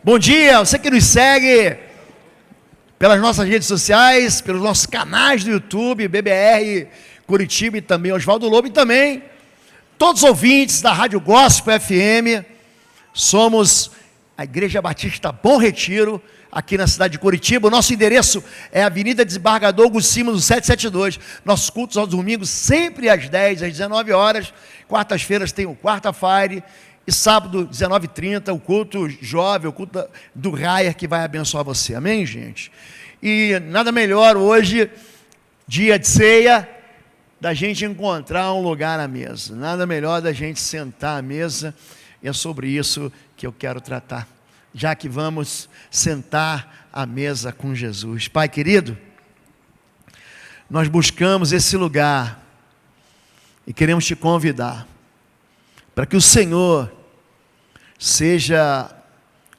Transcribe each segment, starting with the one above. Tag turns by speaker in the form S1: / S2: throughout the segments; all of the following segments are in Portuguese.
S1: Bom dia, você que nos segue pelas nossas redes sociais, pelos nossos canais do YouTube, BBR Curitiba e também Oswaldo Lobo, e também todos os ouvintes da Rádio Gospel FM. Somos a Igreja Batista Bom Retiro, aqui na cidade de Curitiba. O nosso endereço é Avenida Desembargador Gucimos, 772. Nossos cultos aos domingos, sempre às 10, às 19 horas. Quartas-feiras tem o Quarta Fire. E sábado, 19h30, o culto jovem, o culto do Raier, que vai abençoar você. Amém, gente? E nada melhor hoje, dia de ceia, da gente encontrar um lugar à mesa. Nada melhor da gente sentar à mesa. E é sobre isso que eu quero tratar. Já que vamos sentar à mesa com Jesus. Pai querido, nós buscamos esse lugar e queremos te convidar para que o Senhor seja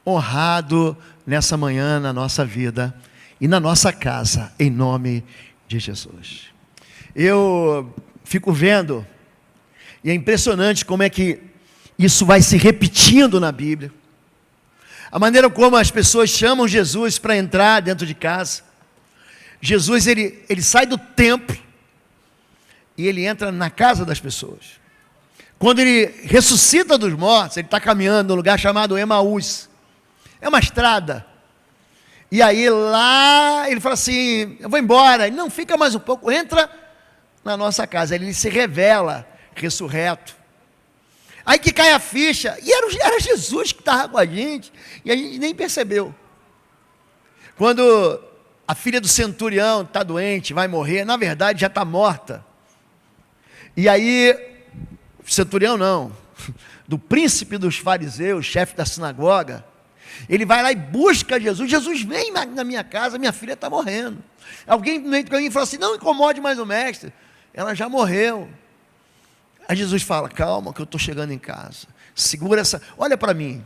S1: honrado nessa manhã na nossa vida e na nossa casa, em nome de Jesus. Eu fico vendo, e é impressionante como é que isso vai se repetindo na Bíblia. A maneira como as pessoas chamam Jesus para entrar dentro de casa. Jesus, ele sai do templo e ele entra na casa das pessoas. Quando ele ressuscita dos mortos, ele está caminhando num lugar chamado Emaús. É uma estrada. E aí lá, ele fala assim, eu vou embora. Ele, não, fica mais um pouco, entra na nossa casa. Ele se revela, ressurreto. Aí que cai a ficha, e era Jesus que estava com a gente, e a gente nem percebeu. Quando a filha do centurião está doente, vai morrer, na verdade já está morta. E aí, centurião não, do príncipe dos fariseus, chefe da sinagoga, ele vai lá e busca Jesus. Jesus, vem na minha casa, minha filha está morrendo. Alguém no meio do caminho fala assim, não incomode mais o mestre, ela já morreu. Aí Jesus fala, calma que eu estou chegando em casa, segura essa, olha para mim,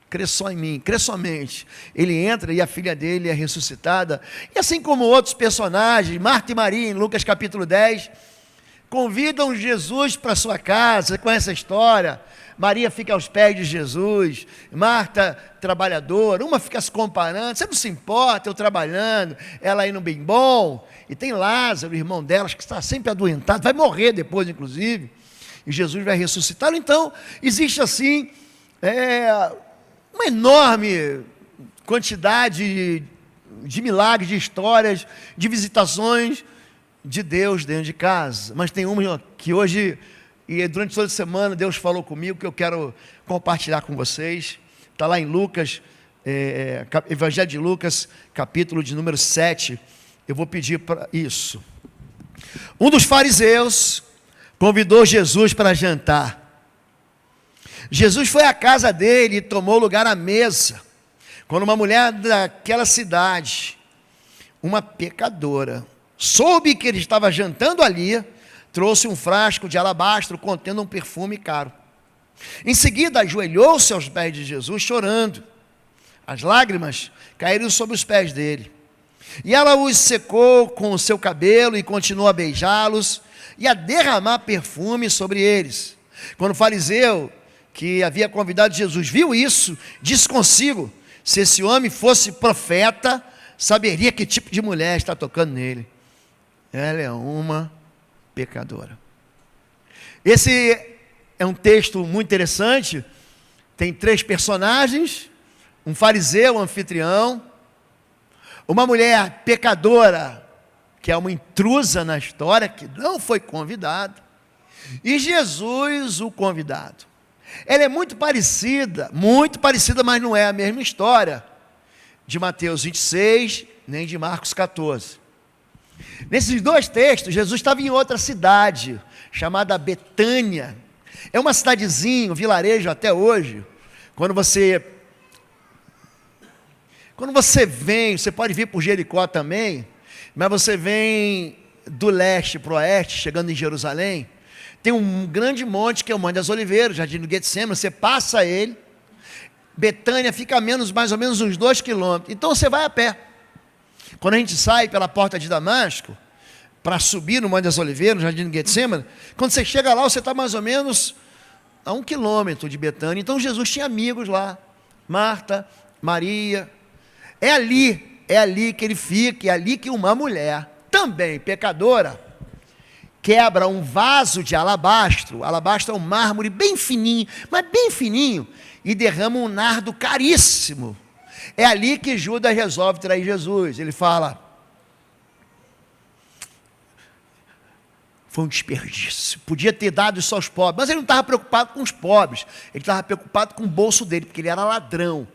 S1: crê só em mim, crê somente. Ele entra e a filha dele é ressuscitada, e assim como outros personagens, Marta e Maria em Lucas capítulo 10, convidam Jesus para sua casa. Você conhece a história? Maria fica aos pés de Jesus, Marta trabalhadora, uma fica se comparando, você não se importa, eu trabalhando, ela indo bem bom, e tem Lázaro, o irmão delas, que está sempre adoentado, vai morrer depois inclusive, e Jesus vai ressuscitá-lo. Então, existe assim, uma enorme quantidade de milagres, de histórias, de visitações de Deus dentro de casa. Mas tem uma que hoje, e durante toda a semana, Deus falou comigo, que eu quero compartilhar com vocês. Está lá em Lucas, Evangelho de Lucas, capítulo de número 7. Eu vou pedir para isso. Um dos fariseus convidou Jesus para jantar. Jesus foi à casa dele e tomou lugar à mesa, quando uma mulher daquela cidade, uma pecadora, soube que ele estava jantando ali, trouxe um frasco de alabastro contendo um perfume caro. Em seguida, ajoelhou-se aos pés de Jesus, chorando. As lágrimas caíram sobre os pés dele. E ela os secou com o seu cabelo e continuou a beijá-los e a derramar perfume sobre eles. Quando o fariseu que havia convidado Jesus viu isso, disse consigo, se esse homem fosse profeta, saberia que tipo de mulher está tocando nele. Ela é uma pecadora. Esse é um texto muito interessante. Tem 3 personagens: um fariseu, um anfitrião, uma mulher pecadora, que é uma intrusa na história, que não foi convidada, e Jesus, o convidado. Ela é muito parecida, mas não é a mesma história de Mateus 26, nem de Marcos 14. Nesses 2 textos, Jesus estava em outra cidade, chamada Betânia. É uma cidadezinha, um vilarejo até hoje. Quando você vem, você pode vir por Jericó também, mas você vem do leste para o oeste, chegando em Jerusalém, tem um grande monte que é o Monte das Oliveiras, Jardim do Getsemane, você passa ele, Betânia fica a mais ou menos uns 2 quilômetros, então você vai a pé. Quando a gente sai pela porta de Damasco, para subir no Monte das Oliveiras, no Jardim de Getsemane. Quando você chega lá, você está mais ou menos a 1 quilômetro de Betânia. Então Jesus tinha amigos lá, Marta, Maria. É ali que ele fica, é ali que uma mulher, também pecadora, quebra um vaso de alabastro. Alabastro é um mármore bem fininho, mas bem fininho, e derrama um nardo caríssimo. É ali que Judas resolve trair Jesus. Ele fala: foi um desperdício, podia ter dado isso aos pobres. Mas ele não estava preocupado com os pobres, ele estava preocupado com o bolso dele, porque ele era ladrão.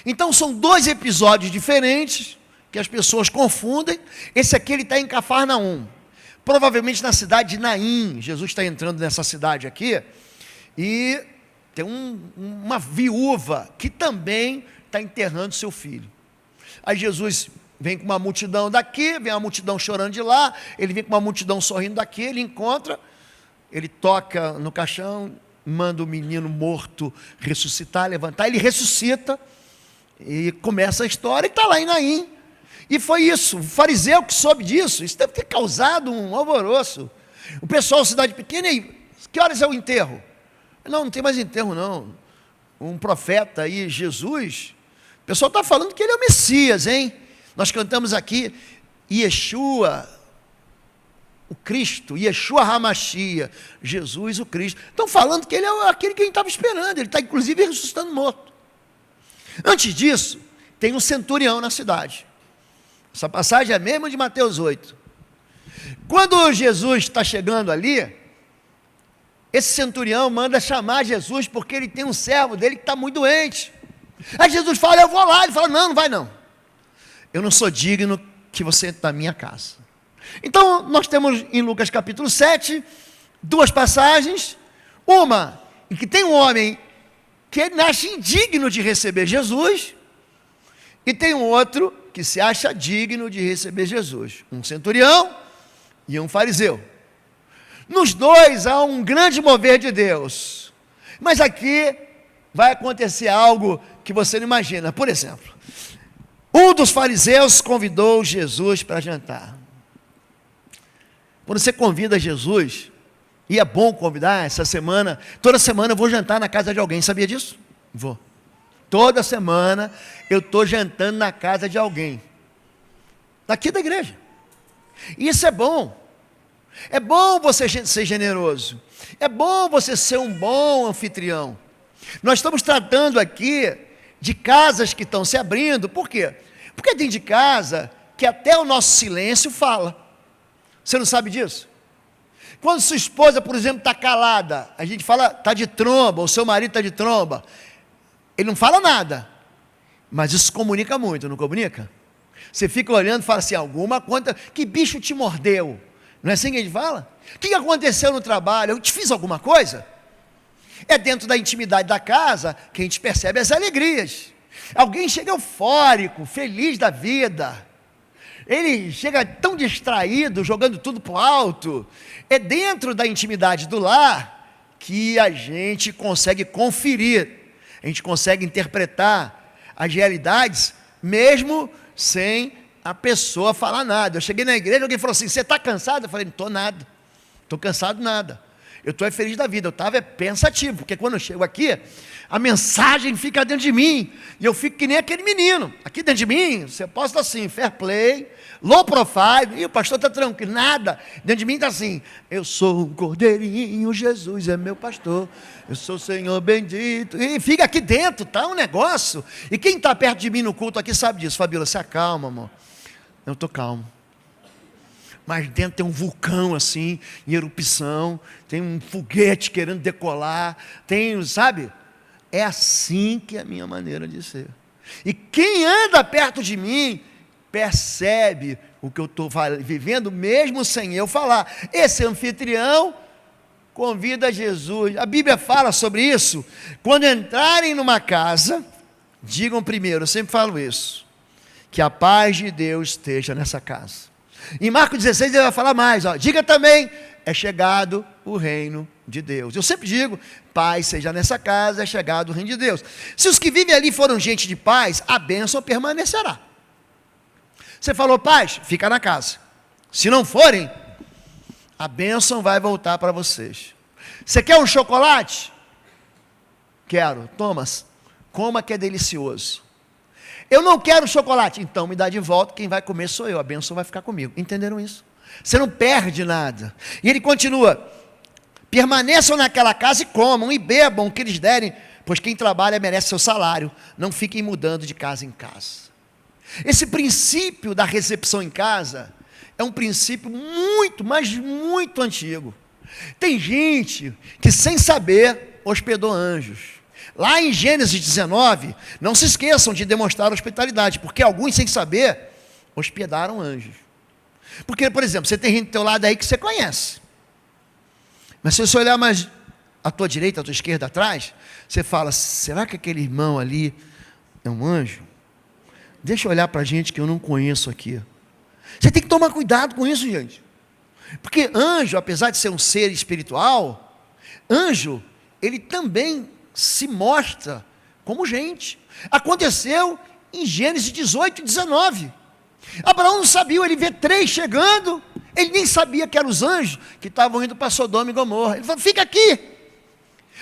S1: Então são dois episódios diferentes, que as pessoas confundem. Esse aqui ele está em Cafarnaum, provavelmente na cidade de Naim. Jesus está entrando nessa cidade aqui, e tem uma viúva que também está enterrando seu filho. Aí Jesus vem com uma multidão daqui, vem uma multidão chorando de lá, ele vem com uma multidão sorrindo daqui, ele encontra, ele toca no caixão, manda o menino morto ressuscitar, levantar, ele ressuscita, e começa a história, e está lá em Naim. E foi isso, o fariseu que soube disso, isso deve ter causado um alvoroço. O pessoal, cidade pequena, e que horas é o enterro? Não tem mais enterro não. Um profeta aí, Jesus, o pessoal está falando que ele é o Messias, hein? Nós cantamos aqui, Yeshua, o Cristo, Yeshua Hamashia, Jesus o Cristo. Estão falando que ele é aquele que a gente estava esperando, ele está inclusive ressuscitando morto. Antes disso, tem um centurião na cidade. Essa passagem é a mesma de Mateus 8. Quando Jesus está chegando ali, esse centurião manda chamar Jesus, porque ele tem um servo dele que está muito doente. Aí Jesus fala: eu vou lá. Ele fala: não vai não. Eu não sou digno que você entre na minha casa. Então, nós temos em Lucas capítulo 7, duas passagens. Uma, em que tem um homem que ele acha indigno de receber Jesus, e tem um outro que se acha digno de receber Jesus. Um centurião e um fariseu. Nos dois há um grande mover de Deus. Mas aqui vai acontecer algo que você não imagina. Por exemplo, um dos fariseus convidou Jesus para jantar. Quando você convida Jesus, e é bom convidar, essa semana, toda semana eu vou jantar na casa de alguém, sabia disso? Vou. Toda semana eu estou jantando na casa de alguém, daqui da igreja. E isso é bom. É bom você ser generoso. É bom você ser um bom anfitrião. Nós estamos tratando aqui de casas que estão se abrindo. Por quê? Porque é dentro de casa que até o nosso silêncio fala. Você não sabe disso? Quando sua esposa, por exemplo, está calada, a gente fala, está de tromba, ou seu marido está de tromba, ele não fala nada, mas isso comunica muito, não comunica? Você fica olhando e fala assim: alguma conta, que bicho te mordeu? Não é assim que a gente fala? O que aconteceu no trabalho? Eu te fiz alguma coisa? É dentro da intimidade da casa que a gente percebe as alegrias. Alguém chega eufórico, feliz da vida, ele chega tão distraído, jogando tudo para o alto. É dentro da intimidade do lar que a gente consegue conferir, a gente consegue interpretar as realidades, mesmo sem a pessoa falar nada. Eu cheguei na igreja, alguém falou assim: você está cansado? Eu falei: não estou nada, estou cansado nada, eu estou feliz da vida. Eu estava pensativo, porque quando eu chego aqui, a mensagem fica dentro de mim, e eu fico que nem aquele menino, aqui dentro de mim, você posta assim, fair play, low profile, e o pastor está tranquilo, nada, dentro de mim está assim: eu sou um cordeirinho, Jesus é meu pastor, eu sou o Senhor bendito, e fica aqui dentro, tá um negócio. E quem está perto de mim no culto aqui sabe disso. Fabíola, se acalma, amor. Eu estou calmo, mas dentro tem um vulcão assim, em erupção, tem um foguete querendo decolar, tem, sabe? É assim que é a minha maneira de ser. E quem anda perto de mim, percebe o que eu estou vivendo, mesmo sem eu falar. Esse anfitrião convida Jesus. A Bíblia fala sobre isso. Quando entrarem numa casa, digam primeiro, eu sempre falo isso, que a paz de Deus esteja nessa casa. Em Marcos 16 ele vai falar mais, ó, diga também: é chegado o reino de Deus. Eu sempre digo: paz seja nessa casa, é chegado o reino de Deus. Se os que vivem ali foram gente de paz, a bênção permanecerá. Você falou paz? Fica na casa. Se não forem, a bênção vai voltar para vocês. Você quer um chocolate? Quero. Toma, coma que é delicioso. Eu não quero chocolate. Então me dá de volta, quem vai comer sou eu. A bênção vai ficar comigo. Entenderam isso? Você não perde nada. E ele continua: permaneçam naquela casa e comam e bebam o que eles derem, pois quem trabalha merece seu salário. Não fiquem mudando de casa em casa. Esse princípio da recepção em casa é um princípio muito, mas muito antigo. Tem gente que, sem saber, hospedou anjos. Lá em Gênesis 19, não se esqueçam de demonstrar hospitalidade, porque alguns, sem saber, hospedaram anjos. Porque, por exemplo, você tem gente do teu lado aí que você conhece. Mas se você olhar mais à tua direita, à tua esquerda, atrás, você fala: será que aquele irmão ali é um anjo? Deixa eu olhar para gente que eu não conheço aqui. Você tem que tomar cuidado com isso, gente. Porque anjo, apesar de ser um ser espiritual, anjo, ele também se mostra como gente. Aconteceu em Gênesis 18 e 19. Abraão não sabia, ele vê 3 chegando, ele nem sabia que eram os anjos que estavam indo para Sodoma e Gomorra. Ele falou: fica aqui.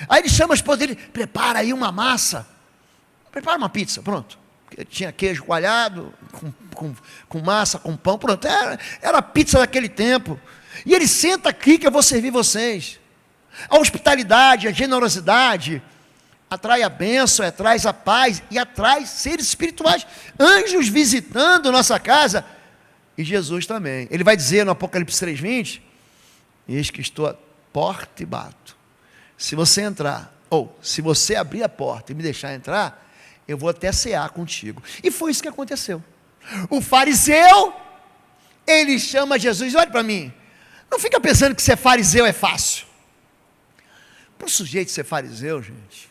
S1: Aí ele chama a esposa dele: prepara aí uma massa, prepara uma pizza, pronto. Tinha queijo coalhado, com massa, com pão, pronto, era a pizza daquele tempo. E ele: senta aqui que eu vou servir vocês. A hospitalidade, a generosidade atrai a bênção, atrai a paz e atrai seres espirituais, anjos visitando nossa casa, e Jesus também. Ele vai dizer no Apocalipse 3:20: eis que estou à porta e bato. Se você entrar, ou se você abrir a porta e me deixar entrar, eu vou até cear contigo. E foi isso que aconteceu. O fariseu, ele chama Jesus: olha para mim, não fica pensando que ser fariseu é fácil. Para o sujeito ser fariseu, gente,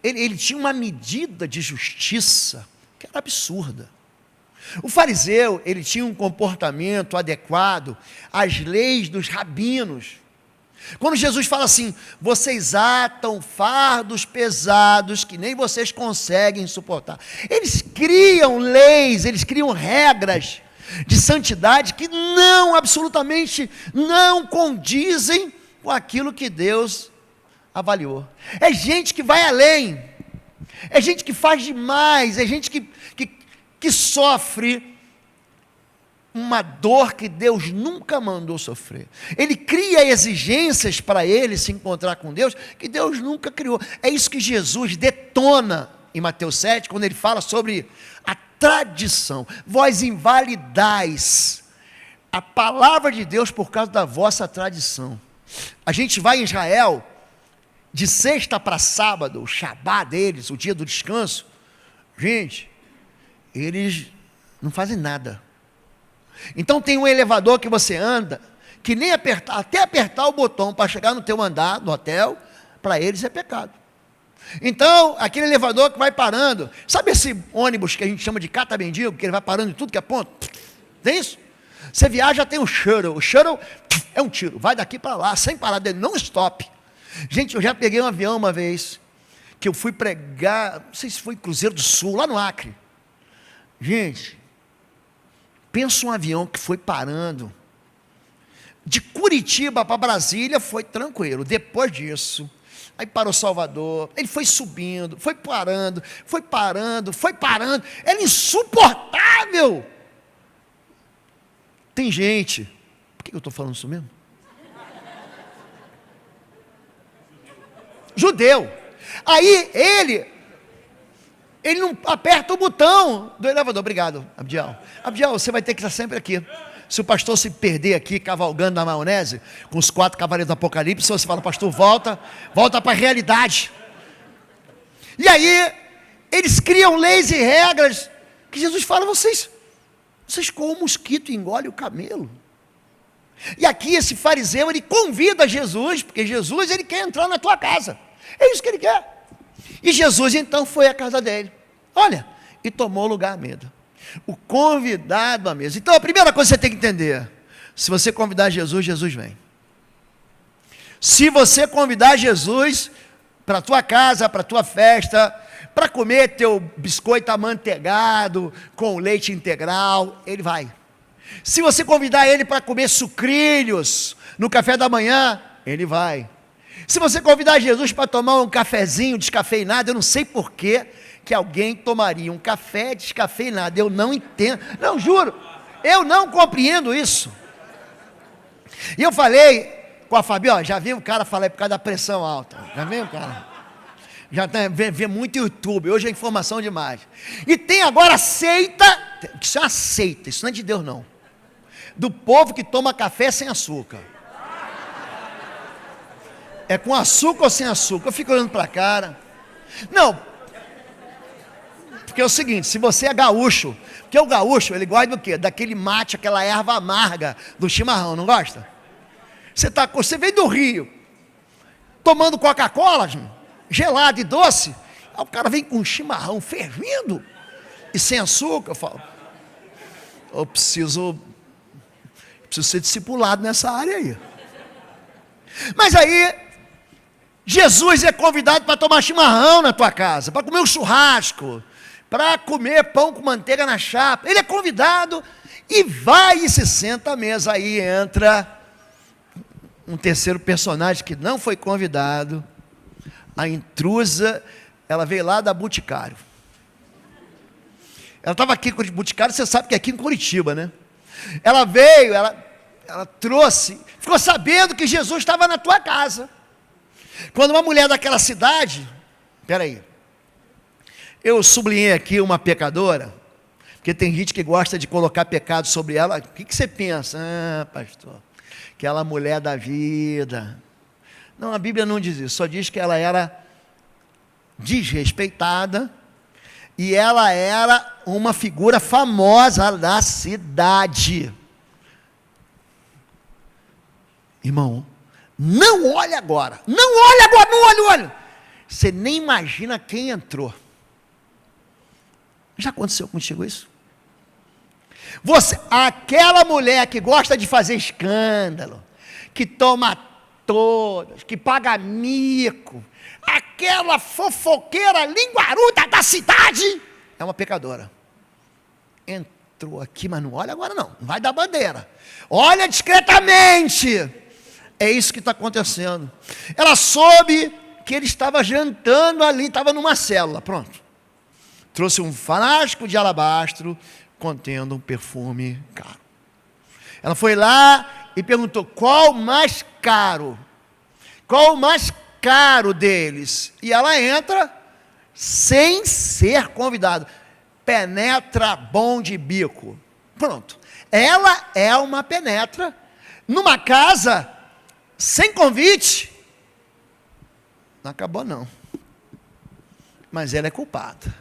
S1: ele tinha uma medida de justiça que era absurda. O fariseu, ele tinha um comportamento adequado às leis dos rabinos. Quando Jesus fala assim: vocês atam fardos pesados que nem vocês conseguem suportar, eles criam leis, eles criam regras de santidade que não, absolutamente não condizem com aquilo que Deus avaliou. É gente que vai além, é gente que faz demais, é gente que sofre uma dor que Deus nunca mandou sofrer. Ele cria exigências para ele se encontrar com Deus que Deus nunca criou. É isso que Jesus detona em Mateus 7, quando ele fala sobre a tradição. Vós invalidais a palavra de Deus por causa da vossa tradição. A gente vai em Israel de sexta para sábado, o Shabá deles, o dia do descanso. Gente, eles não fazem nada. Então tem um elevador que você anda, que nem até apertar o botão para chegar no teu andar, no hotel, para eles é pecado. Então, aquele elevador que vai parando, sabe esse ônibus que a gente chama de cata-mendigo, que ele vai parando em tudo que é ponto? Tem isso? Você viaja, tem o shuttle é um tiro, vai daqui para lá, sem parar dele, não stop. Gente, eu já peguei um avião uma vez, que eu fui pregar, não sei se foi Cruzeiro do Sul, lá no Acre. Gente, pensa um avião que foi parando, de Curitiba para Brasília foi tranquilo. Depois disso, aí parou Salvador, ele foi subindo, foi parando, era insuportável. Tem gente, por que eu estou falando isso mesmo? Judeu, aí ele não aperta o botão do elevador. Obrigado, Abdiel. Abdiel, você vai ter que estar sempre aqui. Se o pastor se perder aqui, cavalgando na maionese, com os 4 cavaleiros do Apocalipse, você fala: pastor, volta para a realidade. E aí, eles criam leis e regras, que Jesus fala: vocês coam o mosquito e engolem o camelo. E aqui esse fariseu, ele convida Jesus, porque Jesus, ele quer entrar na tua casa. É isso que ele quer. E Jesus então foi à casa dele, olha, e tomou lugar à mesa. O convidado à mesa. Então a primeira coisa que você tem que entender: se você convidar Jesus, Jesus vem. Se você convidar Jesus para a tua casa, para a tua festa, para comer teu biscoito amanteigado com leite integral, ele vai. Se você convidar ele para comer sucrilhos no café da manhã, ele vai. Se você convidar Jesus para tomar um cafezinho descafeinado, eu não sei por que alguém tomaria um café descafeinado. Eu não entendo. Não, juro. Eu não compreendo isso. E eu falei com a Fabi, ó, já vi o cara falar por causa da pressão alta. Já viu, cara? Já vê muito YouTube. Hoje é informação demais. E tem agora seita. Isso é uma seita. Isso não é de Deus, não. Do povo que toma café sem açúcar. É com açúcar ou sem açúcar? Eu fico olhando para a cara. Não. Porque é o seguinte, se você é gaúcho, porque o gaúcho, ele gosta do quê? Daquele mate, aquela erva amarga do chimarrão, não gosta? Você veio do Rio, tomando Coca-Cola, gelado e doce, aí o cara vem com chimarrão fervendo e sem açúcar. Eu falo, eu preciso ser discipulado nessa área aí. Mas aí, Jesus é convidado para tomar chimarrão na tua casa, para comer um churrasco, para comer pão com manteiga na chapa. Ele é convidado e vai e se senta à mesa. Aí entra um terceiro personagem que não foi convidado, a intrusa. Ela veio lá da Boticário. Ela estava aqui com o Boticário, você sabe que é aqui em Curitiba, né? Ela veio, ela trouxe, ficou sabendo que Jesus estava na tua casa. Quando uma mulher daquela cidade, peraí, eu sublinhei aqui uma pecadora, porque tem gente que gosta de colocar pecado sobre ela. O que você pensa? Ah, pastor, aquela mulher da vida. Não, a Bíblia não diz isso, só diz que ela era desrespeitada e ela era uma figura famosa da cidade. Irmão, não olhe agora, não olhe. Você nem imagina quem entrou. Já aconteceu contigo isso? Aquela mulher que gosta de fazer escândalo, que toma todas, que paga mico, aquela fofoqueira linguaruda da cidade, é uma pecadora. Entrou aqui, mas não olha agora não vai dar bandeira. Olha discretamente. É isso que está acontecendo. Ela soube que ele estava jantando ali, estava numa célula, pronto. Trouxe um frasco de alabastro contendo um perfume caro. Ela foi lá e perguntou, qual o mais caro? Qual o mais caro deles? E ela entra sem ser convidada. Penetra bom de bico. Pronto. Ela é uma penetra numa casa sem convite. Não acabou não. Mas ela é culpada.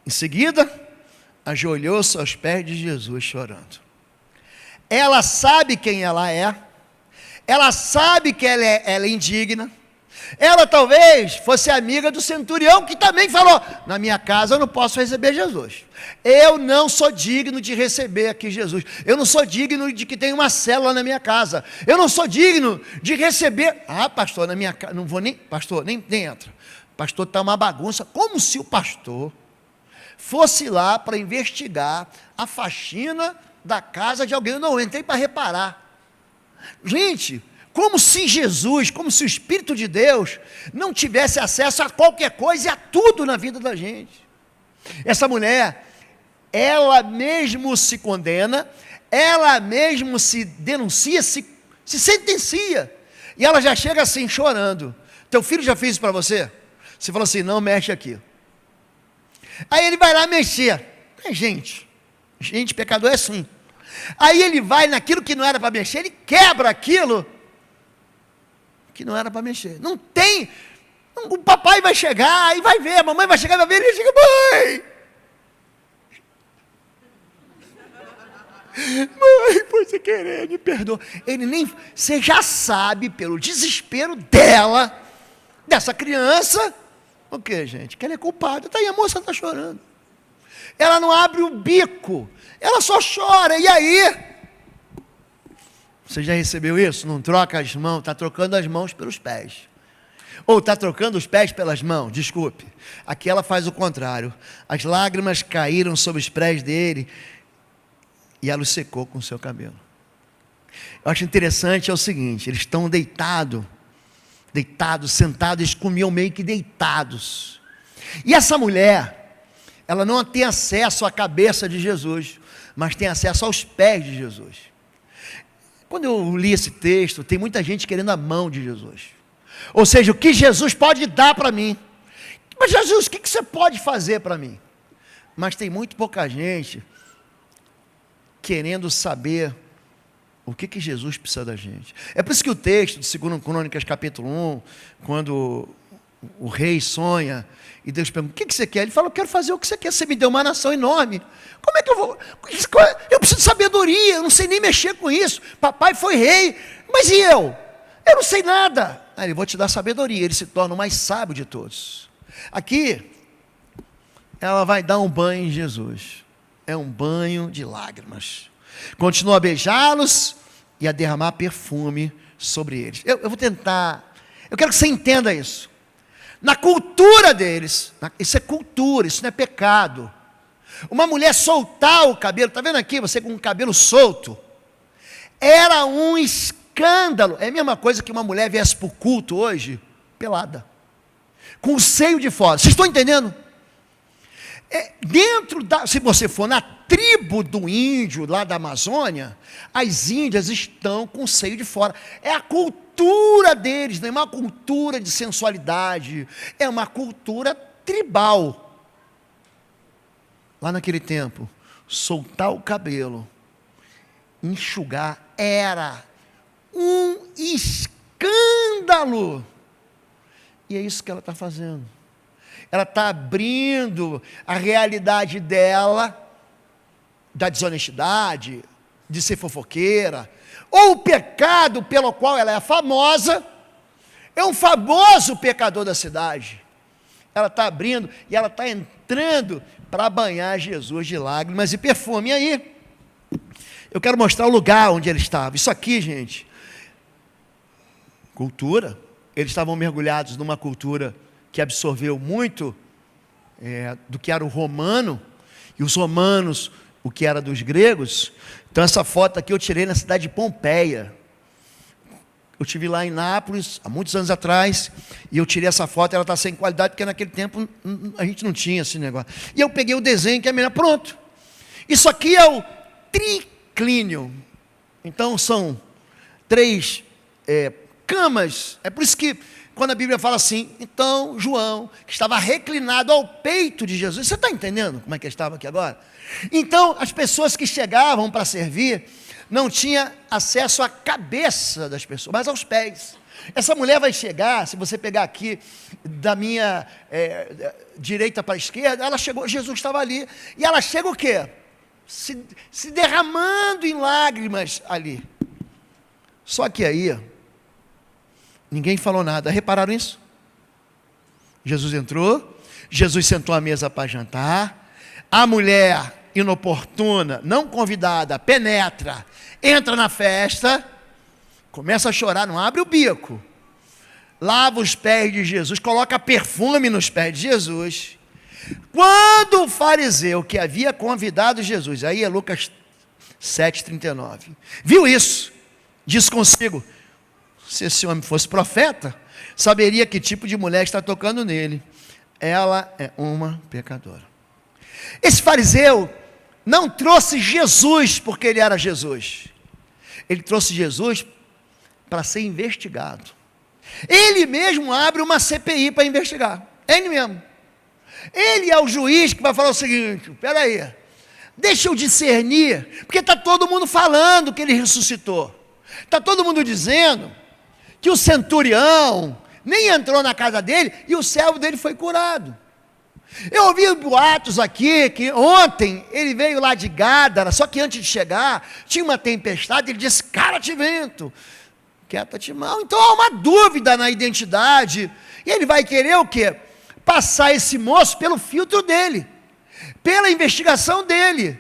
S1: Em seguida, ajoelhou-se aos pés de Jesus chorando. Ela sabe quem ela é. Ela sabe que ela é indigna. Ela talvez fosse amiga do centurião, que também falou, na minha casa eu não posso receber Jesus. Eu não sou digno de receber aqui Jesus. Eu não sou digno de que tenha uma célula na minha casa. Eu não sou digno de receber. Ah, pastor, na minha casa, não vou nem, pastor, nem entra. Pastor, está uma bagunça. Como se o pastor fosse lá para investigar a faxina da casa de alguém. Eu não entrei para reparar. Gente, como se Jesus, como se o Espírito de Deus não tivesse acesso a qualquer coisa e a tudo na vida da gente. Essa mulher, ela mesmo se condena, ela mesmo se denuncia, se sentencia, e ela já chega assim chorando. Teu filho já fez isso para você? Você falou assim, não mexe aqui. Aí ele vai lá mexer. Gente, pecador é assim. Aí ele vai naquilo que não era para mexer, ele quebra aquilo que não era para mexer. Não tem. O papai vai chegar e vai ver, a mamãe vai chegar e vai ver, e ele chega, mãe, foi sem querer, me perdoa. Ele nem, você já sabe pelo desespero dela, dessa criança, o que, gente? Que ela é culpada. Tá aí, a moça está chorando. Ela não abre o bico, ela só chora, e aí? Você já recebeu isso? Não troca as mãos, está trocando as mãos pelos pés. Ou está trocando os pés pelas mãos, desculpe. Aqui ela faz o contrário. As lágrimas caíram sobre os pés dele. e ela o secou com o seu cabelo. Eu acho interessante é o seguinte, eles estão deitados, sentados, eles comiam meio que deitados. E essa mulher, ela não tem acesso à cabeça de Jesus, mas tem acesso aos pés de Jesus. Quando eu li esse texto, tem muita gente querendo a mão de Jesus. Ou seja, o que Jesus pode dar para mim. Mas Jesus, o que você pode fazer para mim? Mas tem muito pouca gente querendo saber o que Jesus precisa da gente. É por isso que o texto de 2 Crônicas capítulo 1, quando o rei sonha, e Deus pergunta, o que você quer? Ele fala, eu quero fazer o que você quer, você me deu uma nação enorme, como é que eu vou? Eu preciso de sabedoria, eu não sei nem mexer com isso, papai foi rei, mas e eu? Eu não sei nada. Aí ele, vou te dar sabedoria, ele se torna o mais sábio de todos. Aqui, ela vai dar um banho em Jesus, é um banho de lágrimas, continua a beijá-los e a derramar perfume sobre eles. Eu vou tentar, eu quero que você entenda isso. Na cultura deles, isso é cultura, isso não é pecado. Uma mulher soltar o cabelo, está vendo aqui, você com o cabelo solto, era um escândalo. É a mesma coisa que uma mulher viesse para o culto hoje, pelada, com o seio de fora. Vocês estão entendendo? Se você for na tribo do índio, lá da Amazônia, as índias estão com o seio de fora. É a cultura deles, não é uma cultura de sensualidade, é uma cultura tribal. Lá naquele tempo, soltar o cabelo, enxugar, era um escândalo. E é isso que ela está fazendo. Ela está abrindo a realidade dela, da desonestidade, de ser fofoqueira, ou o pecado pelo qual ela é famosa, é um famoso pecador da cidade. Ela está abrindo e ela está entrando para banhar Jesus de lágrimas e perfume. E aí, eu quero mostrar o lugar onde ele estava. Isso aqui, gente, cultura. Eles estavam mergulhados numa cultura que absorveu muito do que era o romano, e os romanos, o que era dos gregos. Então essa foto aqui eu tirei na cidade de Pompeia. Eu estive lá em Nápoles, há muitos anos atrás, e eu tirei essa foto, ela está sem qualidade, porque naquele tempo a gente não tinha esse negócio. E eu peguei o desenho que é melhor, pronto. Isso aqui é o triclínio. Então são 3 camas, é por isso que quando a Bíblia fala assim, então João, que estava reclinado ao peito de Jesus, você está entendendo como é que ele estava aqui agora? Então, as pessoas que chegavam para servir, não tinham acesso à cabeça das pessoas, mas aos pés. Essa mulher vai chegar, se você pegar aqui, da minha direita para a esquerda, ela chegou, Jesus estava ali, e ela chega o quê? Se derramando em lágrimas ali. Só que aí, ninguém falou nada. Repararam isso? Jesus entrou, Jesus sentou à mesa para jantar, a mulher inoportuna, não convidada, penetra, entra na festa, começa a chorar, não abre o bico, lava os pés de Jesus, coloca perfume nos pés de Jesus. Quando o fariseu que havia convidado Jesus, aí é Lucas 7,39, viu isso, disse consigo, se esse homem fosse profeta, saberia que tipo de mulher está tocando nele. Ela é uma pecadora. Esse fariseu não trouxe Jesus porque ele era Jesus. Ele trouxe Jesus para ser investigado. Ele mesmo abre uma CPI para investigar. Ele mesmo. Ele é o juiz que vai falar o seguinte, espera aí, deixa eu discernir, porque está todo mundo falando que ele ressuscitou. Está todo mundo dizendo que o centurião nem entrou na casa dele e o servo dele foi curado. Eu ouvi boatos aqui que ontem ele veio lá de Gádara, só que antes de chegar tinha uma tempestade, ele disse, cara-te vento, quieta-te mal. Então há uma dúvida na identidade, e ele vai querer o quê? Passar esse moço pelo filtro dele, pela investigação dele,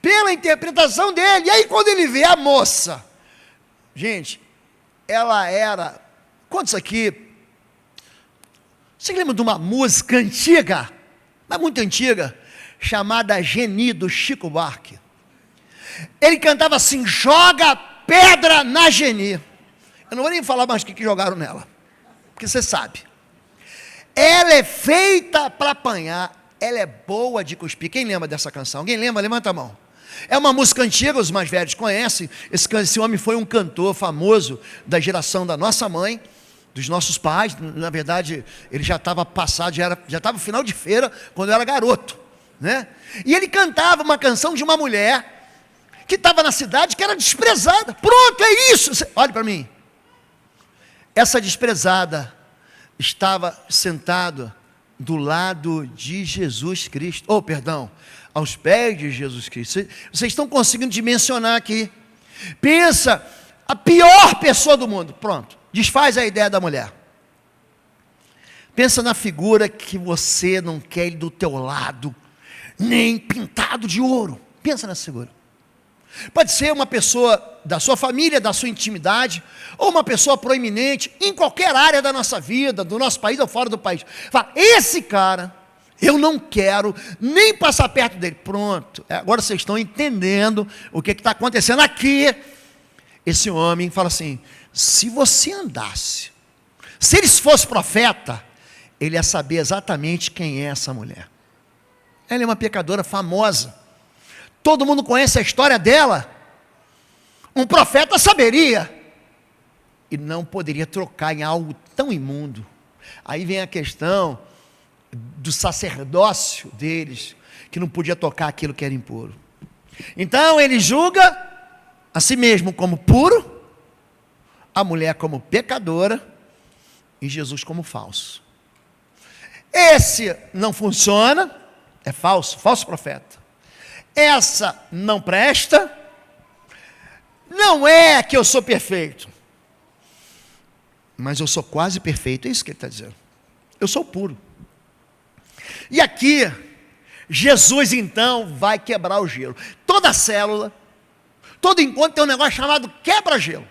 S1: pela interpretação dele. E aí quando ele vê a moça, gente, ela era, quantos aqui, você lembra de uma música antiga, mas muito antiga, chamada Geni, do Chico Buarque? Ele cantava assim: joga pedra na Geni. Eu não vou nem falar mais o que jogaram nela, porque você sabe. Ela é feita para apanhar, ela é boa de cuspir. Quem lembra dessa canção? Alguém lembra? Levanta a mão. É uma música antiga, os mais velhos conhecem. Esse homem foi um cantor famoso da geração da nossa mãe, dos nossos pais. Na verdade, ele já estava passado, já estava no final de feira, quando eu era garoto, né? E ele cantava uma canção de uma mulher que estava na cidade, que era desprezada. Pronto, é isso. Olhe para mim. Essa desprezada estava sentada do lado de Jesus Cristo. Oh, perdão, aos pés de Jesus Cristo. Vocês estão conseguindo dimensionar aqui. Pensa, a pior pessoa do mundo. Pronto, desfaz a ideia da mulher. Pensa na figura que você não quer ir do teu lado, nem pintado de ouro. Pensa nessa figura. Pode ser uma pessoa da sua família, da sua intimidade, ou uma pessoa proeminente, em qualquer área da nossa vida, do nosso país ou fora do país. Fala, esse cara, eu não quero nem passar perto dele. Pronto, agora vocês estão entendendo o que está acontecendo aqui. Esse homem fala assim: se você andasse, se ele fosse profeta, ele ia saber exatamente quem é essa mulher. Ela é uma pecadora famosa. Todo mundo conhece a história dela. Um profeta saberia. E não poderia trocar em algo tão imundo. Aí vem a questão do sacerdócio deles, que não podia tocar aquilo que era impuro. Então ele julga a si mesmo como puro, a mulher como pecadora e Jesus como falso. Esse não funciona, é falso, falso profeta. Essa não presta, não é que eu sou perfeito, mas eu sou quase perfeito, é isso que ele está dizendo. Eu sou puro. E aqui, Jesus então vai quebrar o gelo. Toda célula, todo encontro tem um negócio chamado quebra-gelo.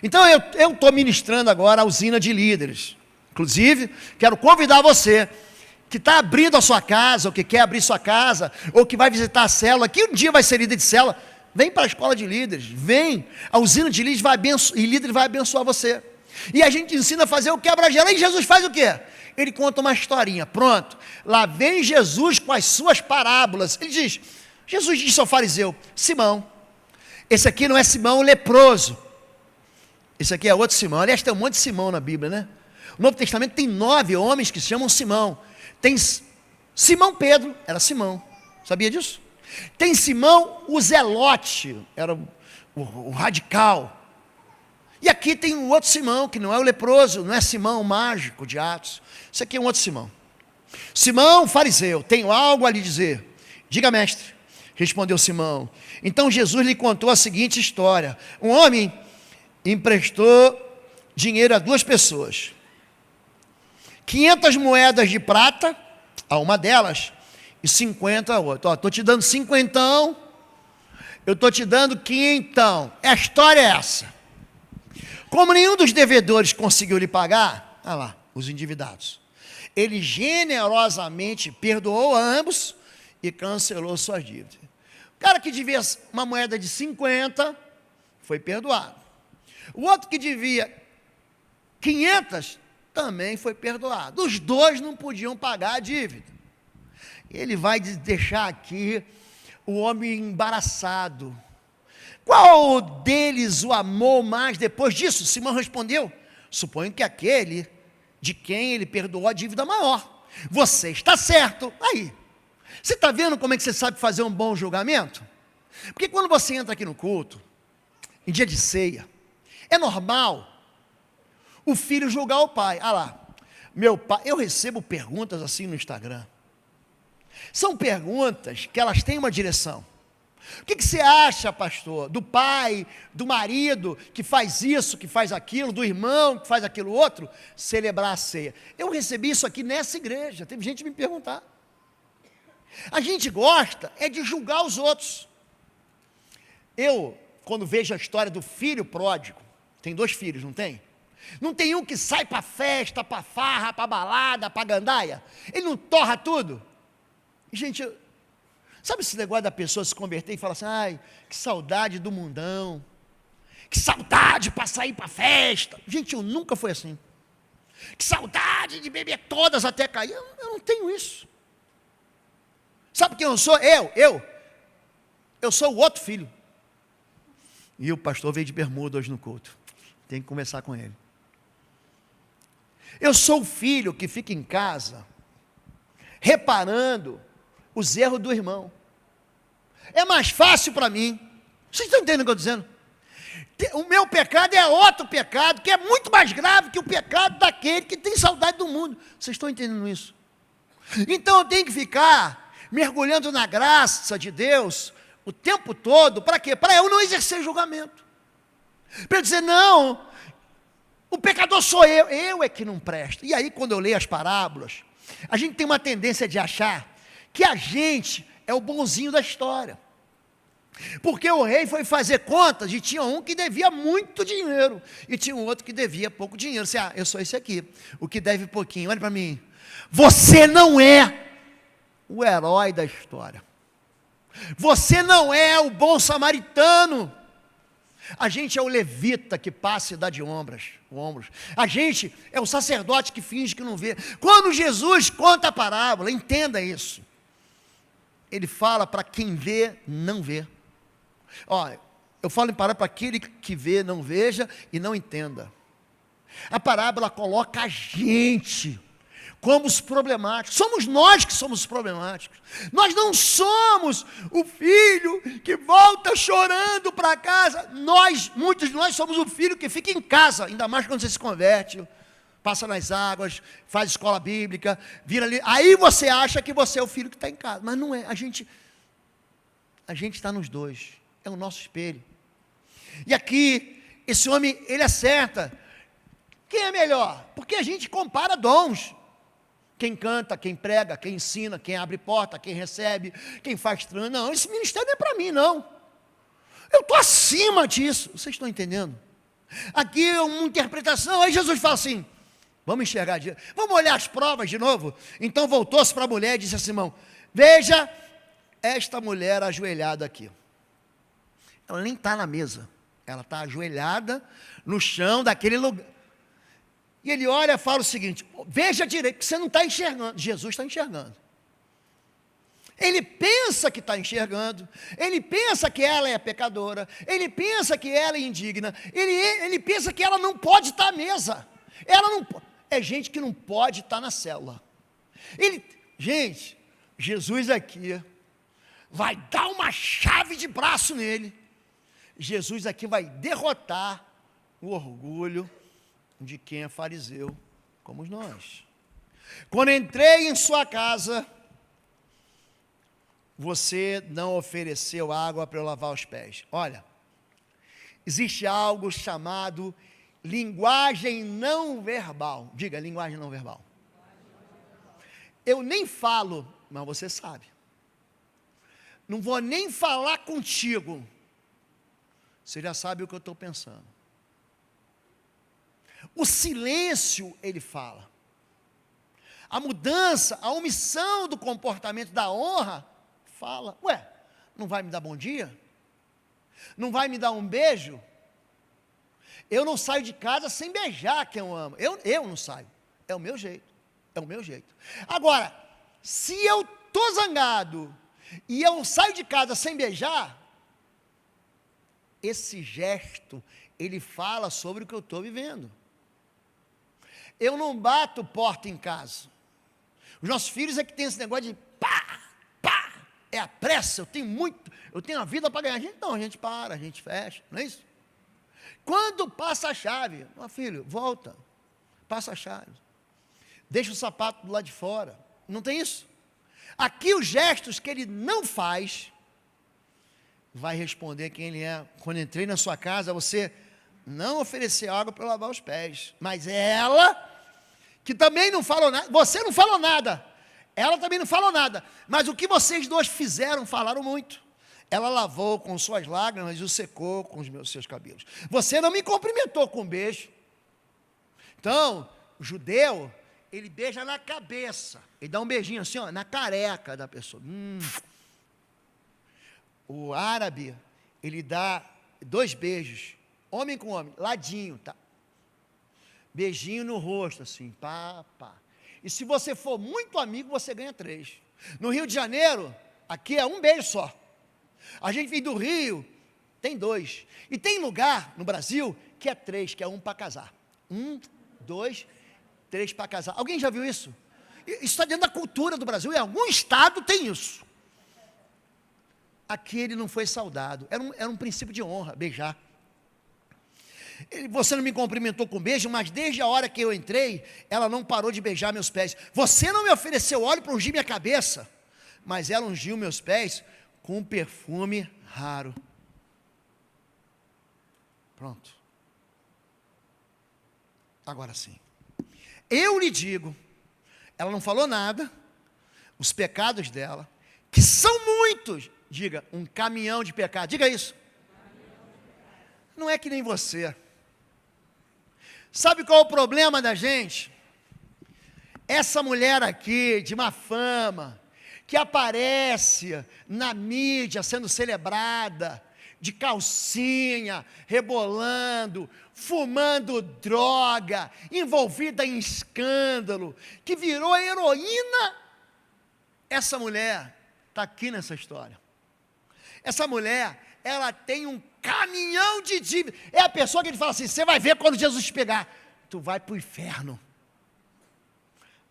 S1: Então eu estou ministrando agora a usina de líderes. Inclusive, quero convidar você que está abrindo a sua casa, ou que quer abrir sua casa, ou que vai visitar a célula, que um dia vai ser líder de célula, vem para a escola de líderes, vem, a usina de líderes vai abençoar você. E a gente ensina a fazer o quebra-gelo. E Jesus faz o quê? Ele conta uma historinha. Pronto, lá vem Jesus com as suas parábolas. Ele diz, Jesus disse ao fariseu: Simão, esse aqui não é Simão o leproso, esse aqui é outro Simão. Aliás, tem um monte de Simão na Bíblia, né? O Novo Testamento tem 9 homens que se chamam Simão. Tem Simão Pedro, era Simão, sabia disso? Tem Simão o Zelote, era o radical. E aqui tem um outro Simão, que não é o leproso, não é Simão o mágico de Atos. Isso aqui é um outro Simão. Simão, fariseu, tenho algo a lhe dizer. Diga, mestre, respondeu Simão. Então Jesus lhe contou a seguinte história. Um homem emprestou dinheiro a 2 pessoas. 500 moedas de prata a uma delas e 50 a outra. Estou te dando 50, eu estou te dando 500. A história é essa. Como nenhum dos devedores conseguiu lhe pagar, olha lá, os endividados, ele generosamente perdoou a ambos e cancelou suas dívidas. O cara que devia uma moeda de 50 foi perdoado. O outro que devia 500 também foi perdoado. Os 2 não podiam pagar a dívida. Ele vai deixar aqui o homem embaraçado. Qual deles o amou mais depois disso? Simão respondeu: suponho que aquele de quem ele perdoou a dívida maior. Você está certo. Aí, você está vendo como é que você sabe fazer um bom julgamento? Porque quando você entra aqui no culto, em dia de ceia, é normal o filho julgar o pai. Ah lá, meu pai, eu recebo perguntas assim no Instagram. São perguntas que elas têm uma direção. O que você acha, pastor, do pai, do marido que faz isso, que faz aquilo, do irmão que faz aquilo outro, celebrar a ceia? Eu recebi isso aqui nessa igreja, teve gente me perguntar. A gente gosta é de julgar os outros. Eu, quando vejo a história do filho pródigo, tem 2 filhos, não tem? Não tem um que sai para festa, para farra, para balada, para gandaia? Ele não torra tudo? Gente, Sabe esse negócio da pessoa se converter e falar assim, ai, que saudade do mundão, que saudade para sair para festa. Gente, eu nunca fui assim. Que saudade de beber todas até cair. Eu não tenho isso. Sabe quem eu sou? Eu sou o outro filho. E o pastor veio de bermuda hoje no culto. Tem que conversar com ele. Eu sou o filho que fica em casa, reparando os erros do irmão. É mais fácil para mim. Vocês estão entendendo o que eu estou dizendo? O meu pecado é outro pecado, que é muito mais grave que o pecado daquele que tem saudade do mundo. Vocês estão entendendo isso? Então eu tenho que ficar mergulhando na graça de Deus o tempo todo. Para quê? Para eu não exercer julgamento. Para eu dizer, não, o pecador sou eu é que não presto. E aí, quando eu leio as parábolas, a gente tem uma tendência de achar que a gente é o bonzinho da história. Porque o rei foi fazer contas e tinha um que devia muito dinheiro e tinha um outro que devia pouco dinheiro. Você, eu sou esse aqui, o que deve pouquinho. Olha para mim, você não é o herói da história. Você não é o bom samaritano. A gente é o levita que passa e dá de ombros. A gente é o sacerdote que finge que não vê. Quando Jesus conta a parábola, entenda isso. Ele fala para quem vê, não vê. Olha, eu falo em parábola para aquele que vê, não veja e não entenda. A parábola coloca a gente como os problemáticos. Somos nós que somos os problemáticos. Nós não somos o filho que volta chorando para casa. Muitos de nós somos o filho que fica em casa, ainda mais quando você se converte, passa nas águas, faz escola bíblica, vira ali. Aí você acha que você é o filho que está em casa, mas não é. A gente está nos dois. É o nosso espelho. E aqui, esse homem, ele acerta. Quem é melhor? Porque a gente compara dons. Quem canta, quem prega, quem ensina, quem abre porta, quem recebe, quem faz trânsito. Não, esse ministério não é para mim, não. Eu estou acima disso. Vocês estão entendendo? Aqui é uma interpretação. Aí Jesus fala assim, vamos enxergar, vamos olhar as provas de novo. Então voltou-se para a mulher e disse a Simão, veja esta mulher ajoelhada aqui. Ela nem está na mesa, ela está ajoelhada no chão daquele lugar. E ele olha e fala o seguinte, veja direito, porque você não está enxergando. Jesus está enxergando. Ele pensa que está enxergando, ele pensa que ela é pecadora, ele pensa que ela é indigna, ele pensa que ela não pode estar à mesa. Ela não é gente que não pode estar na célula. Gente, Jesus aqui vai dar uma chave de braço nele. Jesus aqui vai derrotar o orgulho de quem é fariseu, como nós. Quando entrei em sua casa, você não ofereceu água para eu lavar os pés. Olha, existe algo chamado linguagem não verbal. Diga, linguagem não verbal. Eu nem falo, mas você sabe. Não vou nem falar contigo. Você já sabe o que eu estou pensando. O silêncio, ele fala. A mudança, a omissão do comportamento da honra, fala. Ué, não vai me dar bom dia? Não vai me dar um beijo? Eu não saio de casa sem beijar quem eu amo. Eu não saio. É o meu jeito. É o meu jeito. Agora, se eu estou zangado e eu saio de casa sem beijar, esse gesto, ele fala sobre o que eu estou vivendo. Eu não bato porta em casa. Os nossos filhos é que tem esse negócio de pá, pá, é a pressa, eu tenho a vida para ganhar. A gente para, a gente fecha, não é isso? Quando passa a chave, meu filho, volta, passa a chave, deixa o sapato do lado de fora, não tem isso? Aqui os gestos que ele não faz, vai responder quem ele é. Quando entrei na sua casa, você não ofereceu água para lavar os pés, mas ela, que também não falou nada, você não falou nada, ela também não falou nada, mas o que vocês dois fizeram, falaram muito. Ela lavou com suas lágrimas e o secou com os seus cabelos. Você não me cumprimentou com um beijo. Então, o judeu, ele beija na cabeça, ele dá um beijinho assim, ó, na careca da pessoa. o árabe, ele dá 2 beijos, homem com homem, ladinho, tá? Beijinho no rosto, assim, pá, pá. E se você for muito amigo, você ganha 3. No Rio de Janeiro, aqui é 1 beijo só. A gente vem do Rio, tem 2. E tem lugar no Brasil que é 3, que é 1 para casar. 1, 2, 3 para casar. Alguém já viu isso? Isso está dentro da cultura do Brasil. Em algum estado tem isso. Aqui ele não foi saudado. Era um princípio de honra, beijar. Você não me cumprimentou com beijo, mas desde a hora que eu entrei, ela não parou de beijar meus pés. Você não me ofereceu óleo para ungir minha cabeça, mas ela ungiu meus pés com um perfume raro. Pronto. Agora sim. Eu lhe digo, ela não falou nada, os pecados dela, que são muitos, diga, um caminhão de pecado, diga isso. Não é que nem você. Sabe qual é o problema da gente? Essa mulher aqui, de má fama, que aparece na mídia sendo celebrada, de calcinha, rebolando, fumando droga, envolvida em escândalo, que virou heroína. Essa mulher está aqui nessa história. Essa mulher, ela tem um caminhão de dívida. É a pessoa que ele fala assim: você vai ver quando Jesus te pegar, tu vai para o inferno.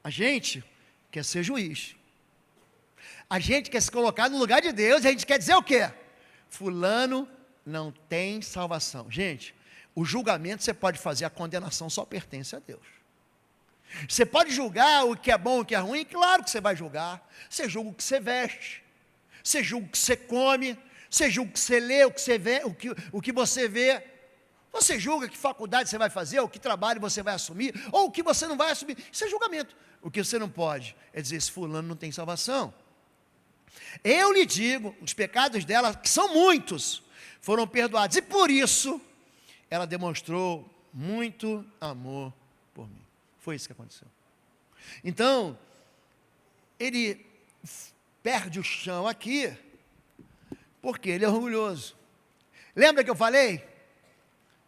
S1: A gente quer ser juiz. A gente quer se colocar no lugar de Deus. E a gente quer dizer o quê? Fulano não tem salvação. Gente, o julgamento você pode fazer, a condenação só pertence a Deus. Você pode julgar o que é bom, o que é ruim, claro que você vai julgar. Você julga o que você veste, você julga o que você come, você julga o que você lê, o que você vê, o que você vê. Você julga que faculdade você vai fazer, ou que trabalho você vai assumir, ou o que você não vai assumir. Isso é julgamento. O que você não pode é dizer: esse fulano não tem salvação. Eu lhe digo, os pecados dela, que são muitos, foram perdoados. E por isso, ela demonstrou muito amor por mim. Foi isso que aconteceu. Então, ele perde o chão aqui, porque ele é orgulhoso. Lembra que eu falei?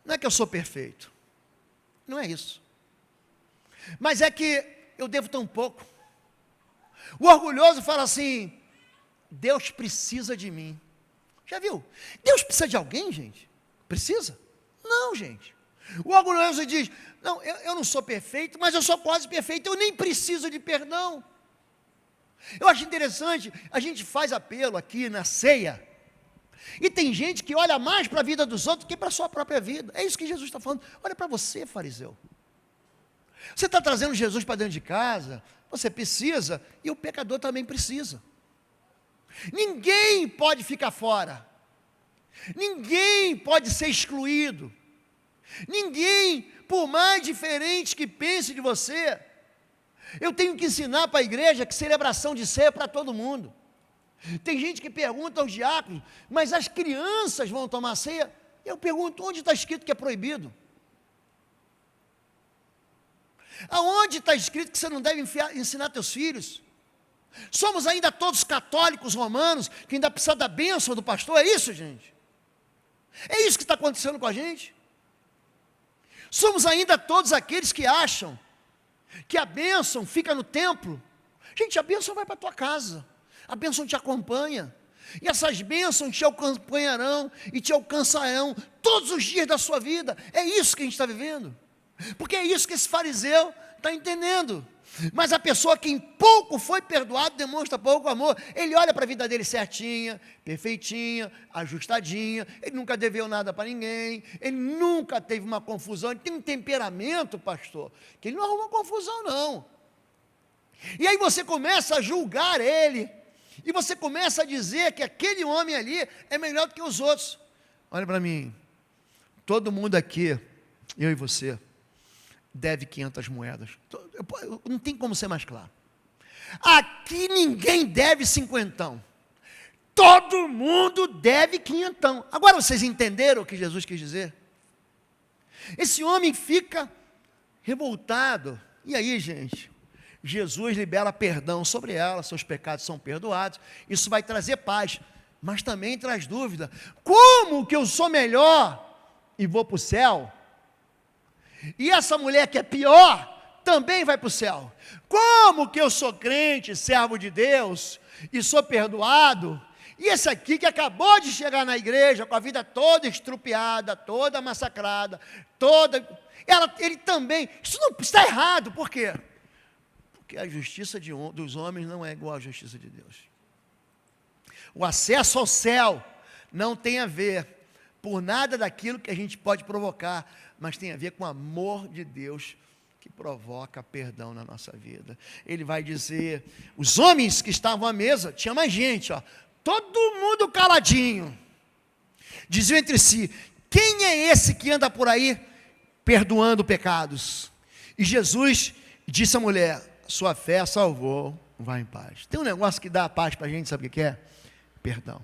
S1: Não é que eu sou perfeito. Não é isso. Mas é que eu devo tão pouco. O orgulhoso fala assim: Deus precisa de mim. Já viu? Deus precisa de alguém, gente? Precisa? Não, gente. O orgulhoso diz: não, eu não sou perfeito, mas eu sou quase perfeito, eu nem preciso de perdão. Eu acho interessante, a gente faz apelo aqui na ceia, e tem gente que olha mais para a vida dos outros do que para a sua própria vida. É isso que Jesus está falando. Olha para você, fariseu. Você está trazendo Jesus para dentro de casa, você precisa, e o pecador também precisa. Ninguém pode ficar fora. Ninguém pode ser excluído. Ninguém, por mais diferente que pense de você, eu tenho que ensinar para a igreja que celebração de ceia é para todo mundo. Tem gente que pergunta aos diáconos: mas as crianças vão tomar ceia? Eu pergunto: onde está escrito que é proibido? Aonde está escrito que você não deve ensinar teus filhos? Somos ainda todos católicos romanos, que ainda precisa da bênção do pastor. É isso, gente? É isso que está acontecendo com a gente? Somos ainda todos aqueles que acham que a bênção fica no templo. Gente, a bênção vai para a tua casa. A bênção te acompanha. E essas bênçãos te acompanharão e te alcançarão todos os dias da sua vida. É isso que a gente está vivendo. Porque é isso que esse fariseu está entendendo. Mas a pessoa que em pouco foi perdoado demonstra pouco amor. Ele olha para a vida dele certinha, perfeitinha, ajustadinha. Ele nunca deveu nada para ninguém. Ele nunca teve uma confusão. Ele tem um temperamento, pastor, que ele não arruma confusão, não. E aí você começa a julgar ele. E você começa a dizer que aquele homem ali é melhor do que os outros. Olha para mim. Todo mundo aqui, eu e você, deve 500 moedas. Não tem como ser mais claro. Aqui ninguém deve 50. Todo mundo deve 500. Agora vocês entenderam o que Jesus quis dizer? Esse homem fica revoltado. E aí, gente, Jesus libera perdão sobre ela, seus pecados são perdoados. Isso vai trazer paz. mas também traz dúvida. Como que eu sou melhor e vou para o céu? E essa mulher que é pior também vai para o céu. Como que eu sou crente, servo de Deus, e sou perdoado, e esse aqui que acabou de chegar na igreja com a vida toda estrupiada, toda massacrada, ele também, isso não está errado, por quê? Porque a justiça dos homens não é igual à justiça de Deus. O acesso ao céu não tem a ver por nada daquilo que a gente pode provocar, mas tem a ver com o amor de Deus que provoca perdão na nossa vida. Ele vai dizer, os homens que estavam à mesa, tinha mais gente, todo mundo caladinho, diziam entre si, quem é esse que anda por aí perdoando pecados? E Jesus disse à mulher, sua fé salvou, vá em paz. Tem um negócio que dá paz para a gente, sabe o que é? Perdão.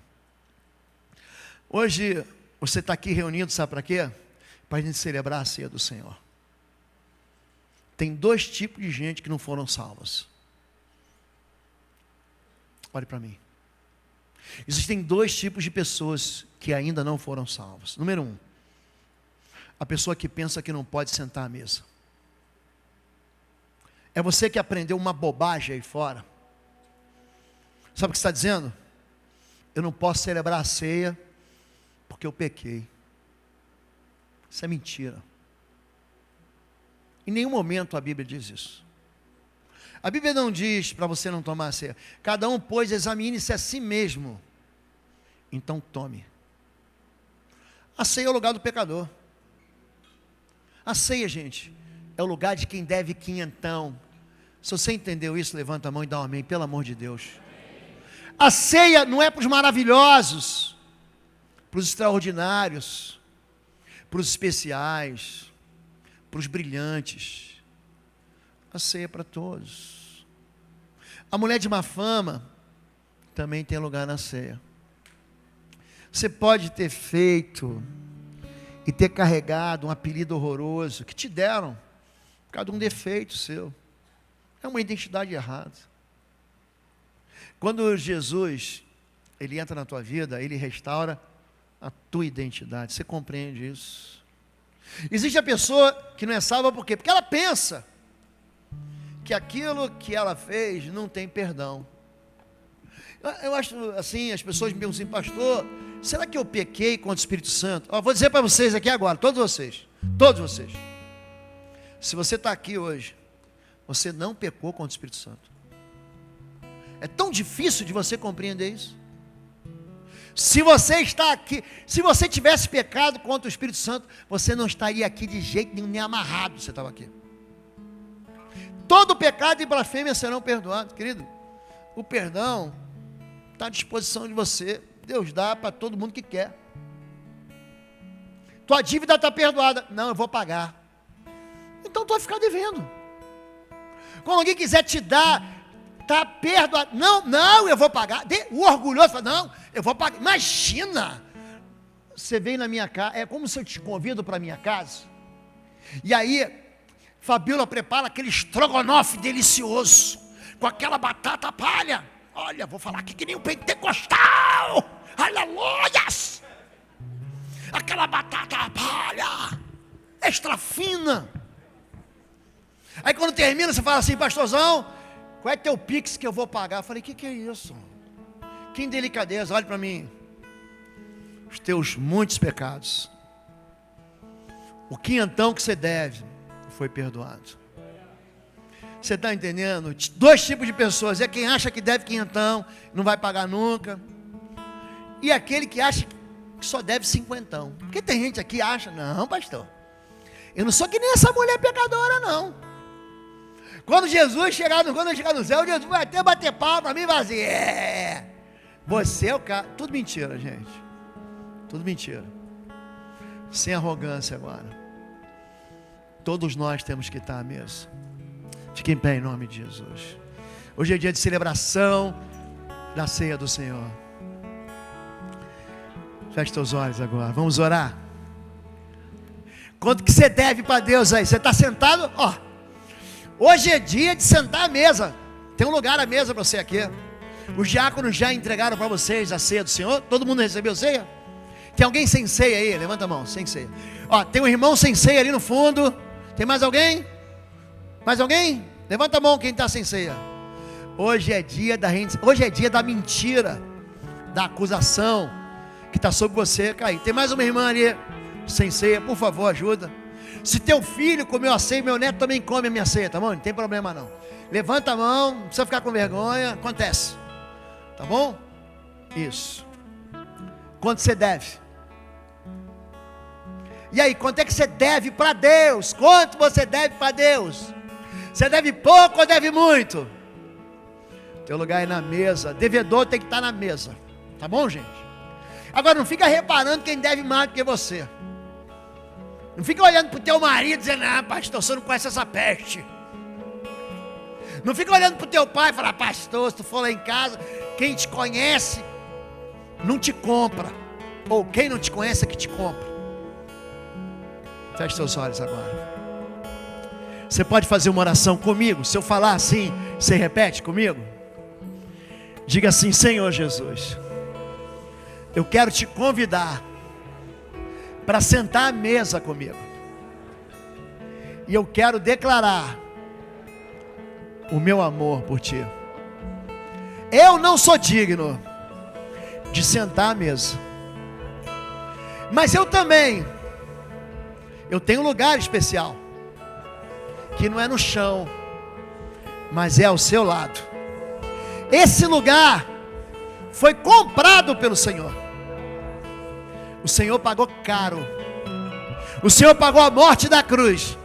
S1: Hoje, você está aqui reunido, sabe para quê? Para a gente celebrar a ceia do Senhor. Tem dois tipos de gente que não foram salvas. Olhe para mim. Existem dois tipos de pessoas que ainda não foram salvas. Número 1, a pessoa que pensa que não pode sentar à mesa. É você que aprendeu uma bobagem aí fora. Sabe o que você está dizendo? Eu não posso celebrar a ceia porque eu pequei. Isso é mentira. Em nenhum momento a Bíblia diz isso. A Bíblia não diz para você não tomar a ceia. Cada um, pois, examine-se a si mesmo. Então tome. A ceia é o lugar do pecador. A ceia, gente, é o lugar de quem deve quinhentão. Se você entendeu isso, levanta a mão e dá um amém, pelo amor de Deus. A ceia não é para os maravilhosos, para os extraordinários, para os especiais, para os brilhantes. A ceia é para todos. A mulher de má fama também tem lugar na ceia. Você pode ter feito e ter carregado um apelido horroroso que te deram por causa de um defeito seu. É uma identidade errada. Quando Jesus, ele entra na tua vida, ele restaura a tua identidade. Você compreende isso? Existe a pessoa que não é salva por quê? Porque ela pensa que aquilo que ela fez não tem perdão. Eu acho assim, as pessoas me perguntam assim, pastor, será que eu pequei contra o Espírito Santo? Vou dizer para vocês aqui agora, todos vocês, se você está aqui hoje, você não pecou contra o Espírito Santo. É tão difícil de você compreender isso. Se você está aqui, se você tivesse pecado contra o Espírito Santo, você não estaria aqui de jeito nenhum, nem amarrado, você estava aqui. Todo pecado e blasfêmia serão perdoados, querido. O perdão está à disposição de você. Deus dá para todo mundo que quer. Tua dívida está perdoada. Não, eu vou pagar. Então tu vai ficar devendo. Quando alguém quiser te dar, está perdoado. Não, eu vou pagar. O orgulhoso fala, não, eu vou pagar. Imagina, você vem na minha casa, é como se eu te convido para a minha casa, e aí, Fabíola prepara aquele estrogonofe delicioso, com aquela batata palha. Olha, vou falar aqui que nem um pentecostal. Aleluias! Aquela batata palha, extra fina. Aí quando termina, você fala assim, pastorzão, qual é teu pix que eu vou pagar? Eu falei, que é isso? Que indelicadeza, olha para mim. Os teus muitos pecados, o quinhentão que você deve, foi perdoado. Você está entendendo? Dois tipos de pessoas, é quem acha que deve quinhentão, não vai pagar nunca, e aquele que acha que só deve cinquentão. Porque tem gente aqui que acha, não pastor, eu não sou que nem essa mulher pecadora não. Quando eu chegar no céu, Jesus vai até bater palma para mim e vai assim, você é o cara. Tudo mentira, gente. Tudo mentira. Sem arrogância agora. Todos nós temos que estar à mesa. Fique em pé em nome de Jesus. Hoje é dia de celebração da ceia do Senhor. Feche teus olhos agora. Vamos orar. Quanto que você deve para Deus aí? Você está sentado? Hoje é dia de sentar à mesa. Tem um lugar à mesa para você aqui. Os diáconos já entregaram para vocês a ceia do Senhor? Todo mundo recebeu ceia? Tem alguém sem ceia aí? Levanta a mão, sem ceia. Ó, tem um irmão sem ceia ali no fundo. Tem mais alguém? Mais alguém? Levanta a mão quem está sem ceia. Hoje é dia da hoje é dia da mentira, da acusação que está sobre você cair. Tem mais uma irmã ali sem ceia, por favor, ajuda. Se teu filho comeu a ceia, meu neto também come a minha ceia, tá bom? Não tem problema não. Levanta a mão, não precisa ficar com vergonha, acontece. Tá bom? Isso. Quanto você deve? E aí, quanto é que você deve para Deus? Quanto você deve para Deus? Você deve pouco ou deve muito? Teu lugar é na mesa. Devedor tem que estar na mesa. Tá bom, gente? Agora não fica reparando quem deve mais do que você. Não fica olhando para o teu marido dizendo, ah, pastor, você não conhece essa peste. Não fica olhando para o teu pai e falar, pastor, se tu for lá em casa, quem te conhece não te compra. Ou quem não te conhece é que te compra. Feche seus olhos agora. Você pode fazer uma oração comigo? Se eu falar assim, você repete comigo? Diga assim, Senhor Jesus, eu quero te convidar para sentar à mesa comigo. E eu quero declarar o meu amor por ti. Eu não sou digno de sentar à mesa, mas eu tenho um lugar especial, que não é no chão, mas é ao seu lado. Esse lugar foi comprado pelo Senhor. O Senhor pagou caro. O Senhor pagou a morte da cruz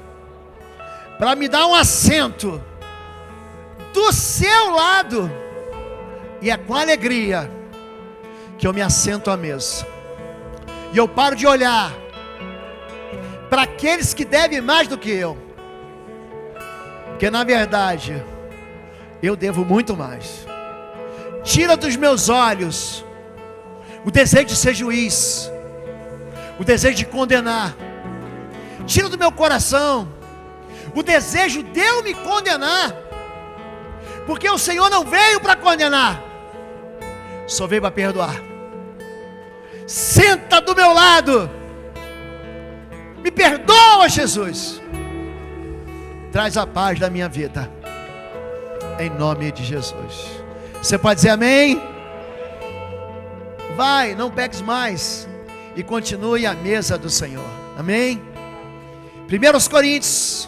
S1: para me dar um assento do seu lado. E é com alegria que eu me assento à mesa. E eu paro de olhar para aqueles que devem mais do que eu. Porque na verdade eu devo muito mais. Tira dos meus olhos o desejo de ser juiz, o desejo de condenar. Tira do meu coração o desejo de eu me condenar, porque o Senhor não veio para condenar, só veio para perdoar. Senta do meu lado, me perdoa, Jesus, traz a paz da minha vida, em nome de Jesus. Você pode dizer amém? Vai, não peques mais e continue à mesa do Senhor. Amém? 1 Coríntios,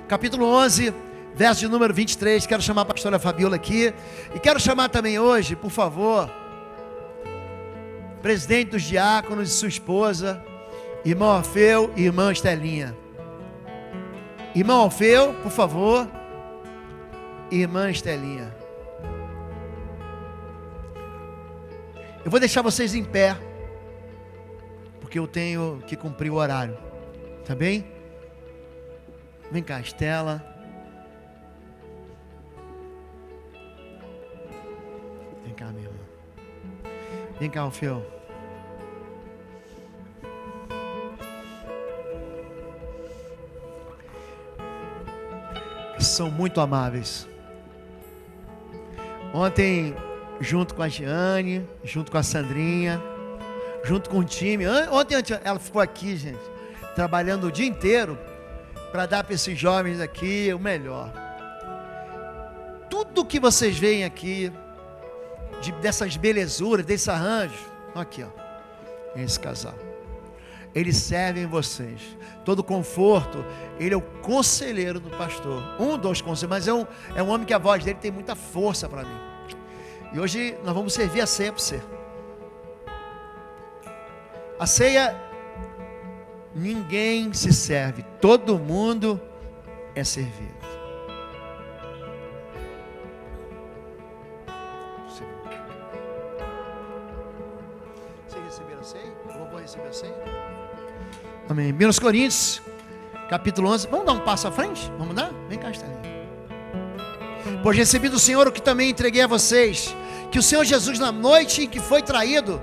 S1: capítulo 11, verso de número 23. Quero chamar a pastora Fabiola aqui. E quero chamar também hoje, por favor, presidente dos diáconos e sua esposa, irmão Alfeu e irmã Estelinha. Irmão Alfeu, por favor, irmã Estelinha. Eu vou deixar vocês em pé, porque eu tenho que cumprir o horário, tá bem? Vem cá, Estela. Vem cá, minha irmã. Vem cá, Alfeu. São muito amáveis. Ontem, junto com a Giane, junto com a Sandrinha, junto com o time. Ontem ela ficou aqui, gente, trabalhando o dia inteiro para dar para esses jovens aqui o melhor. Tudo que vocês veem aqui, dessas belezuras, desse arranjo, aqui, ó, esse casal. Eles servem vocês. Todo conforto, ele é o conselheiro do pastor. Um dos conselheiros, mas é um homem que a voz dele tem muita força para mim. E hoje nós vamos servir a ceia para você. A ceia, ninguém se serve, todo mundo é servido. Vocês receberam a ceia? Eu vou receber a ceia? Amém. 1 Coríntios, capítulo 11. Vamos dar um passo à frente? Vamos dar? Vem cá, Estelinha. Pois recebi do Senhor o que também entreguei a vocês, que o Senhor Jesus, na noite em que foi traído,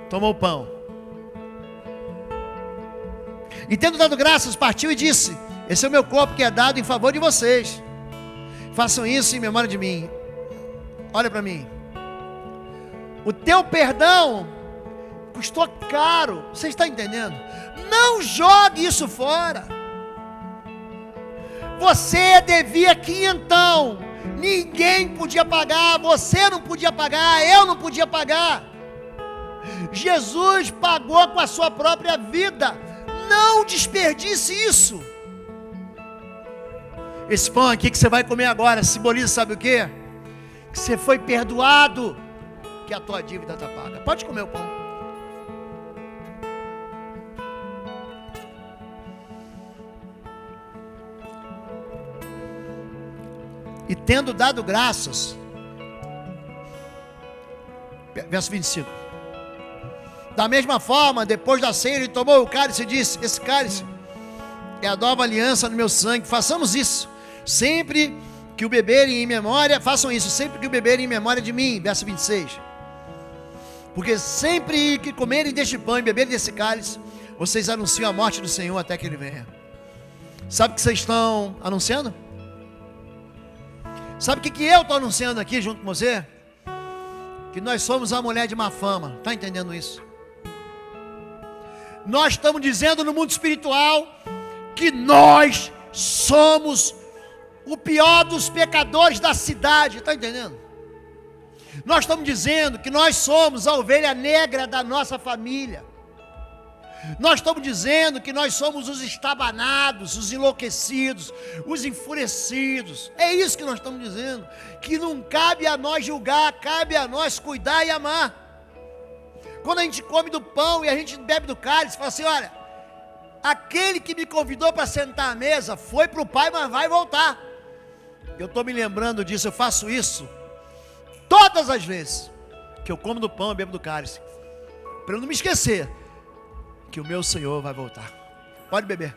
S1: tomou o pão, e tendo dado graças, partiu e disse: esse é o meu corpo que é dado em favor de vocês, façam isso em memória de mim. Olha para mim. O teu perdão custou caro. Você está entendendo? Não jogue isso fora. Você devia quinhentão. Ninguém podia pagar. Você não podia pagar. Eu não podia pagar. Jesus pagou com a sua própria vida. Não desperdice isso. Esse pão aqui que você vai comer agora simboliza, sabe o quê? Que você foi perdoado, que a tua dívida está paga. Pode comer o pão. E tendo dado graças, verso 25. Da mesma forma, depois da ceia, ele tomou o cálice e disse: esse cálice é a nova aliança no meu sangue. Façamos isso sempre que o beberem em memória. Façam isso sempre que o beberem em memória de mim. Verso 26. Porque sempre que comerem deste pão e beberem desse cálice, vocês anunciam a morte do Senhor até que Ele venha. Sabe o que vocês estão anunciando? Sabe o que eu estou anunciando aqui junto com você? Que nós somos a mulher de má fama. Está entendendo isso? Nós estamos dizendo no mundo espiritual que nós somos o pior dos pecadores da cidade. Está entendendo? Nós estamos dizendo que nós somos a ovelha negra da nossa família. Nós estamos dizendo que nós somos os estabanados, os enlouquecidos, os enfurecidos. É isso que nós estamos dizendo. Que não cabe a nós julgar, cabe a nós cuidar e amar. Quando a gente come do pão e a gente bebe do cálice, fala assim: olha, aquele que me convidou para sentar à mesa foi para o Pai, mas vai voltar. Eu estou me lembrando disso, eu faço isso todas as vezes que eu como do pão e bebo do cálice, para eu não me esquecer que o meu Senhor vai voltar. Pode beber.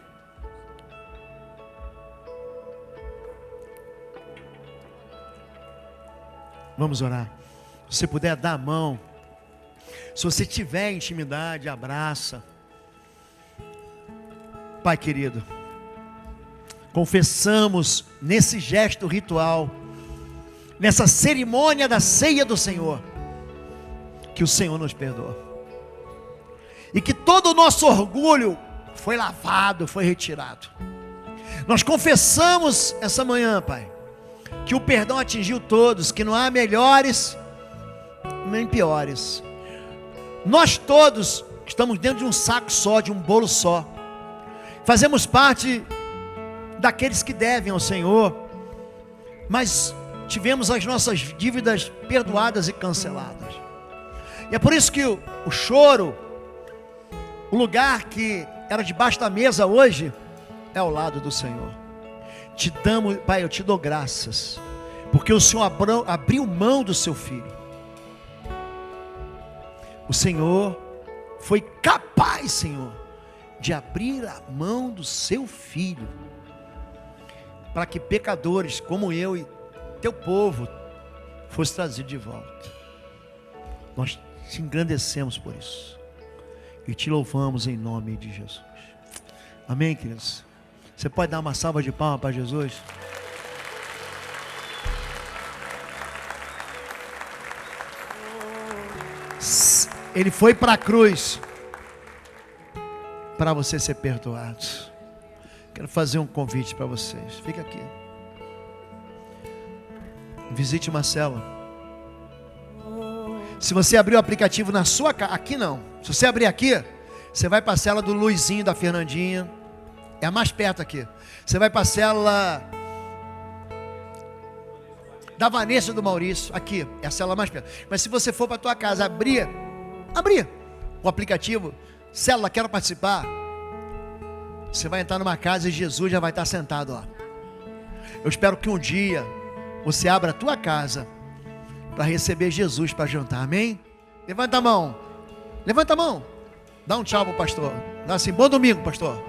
S1: Vamos orar. Se você puder dar a mão, se você tiver intimidade, abraça. Pai querido, confessamos nesse gesto ritual, nessa cerimônia da ceia do Senhor, que o Senhor nos perdoa. E que todo o nosso orgulho foi lavado, foi retirado. Nós confessamos essa manhã, Pai, que o perdão atingiu todos, que não há melhores nem piores. Nós todos estamos dentro de um saco só, de um bolo só. Fazemos parte daqueles que devem ao Senhor, mas tivemos as nossas dívidas perdoadas e canceladas. E é por isso que o choro, o lugar que era debaixo da mesa hoje, é ao lado do Senhor. Te damos, Pai, eu te dou graças, porque o Senhor abriu mão do seu filho. O Senhor foi capaz, Senhor, de abrir a mão do seu filho, para que pecadores como eu e teu povo fosse trazido de volta. Nós te engrandecemos por isso e te louvamos em nome de Jesus. Amém, queridos? Você pode dar uma salva de palmas para Jesus? Ele foi para a cruz para você ser perdoado. Quero fazer um convite para vocês. Fica aqui. Visite uma célula. Se você abrir o aplicativo na sua casa, aqui não. Se você abrir aqui, você vai para a célula do Luizinho, da Fernandinha. É a mais perto aqui. Você vai para a célula da Vanessa e do Maurício. Aqui, é a célula mais perto. Mas se você for para a tua casa, abrir o aplicativo, célula, quero participar. Você vai entrar numa casa e Jesus já vai estar sentado lá. Eu espero que um dia você abra a tua casa para receber Jesus para jantar, amém? Levanta a mão, dá um tchau pro pastor, dá assim: bom domingo, pastor.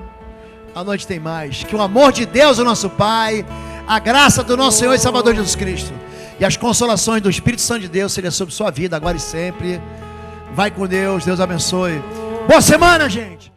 S1: A noite tem mais. Que o amor de Deus, o nosso Pai, a graça do nosso Senhor e Salvador Jesus Cristo e as consolações do Espírito Santo de Deus sejam sobre sua vida agora e sempre. Vai com Deus, Deus abençoe. Boa semana, gente.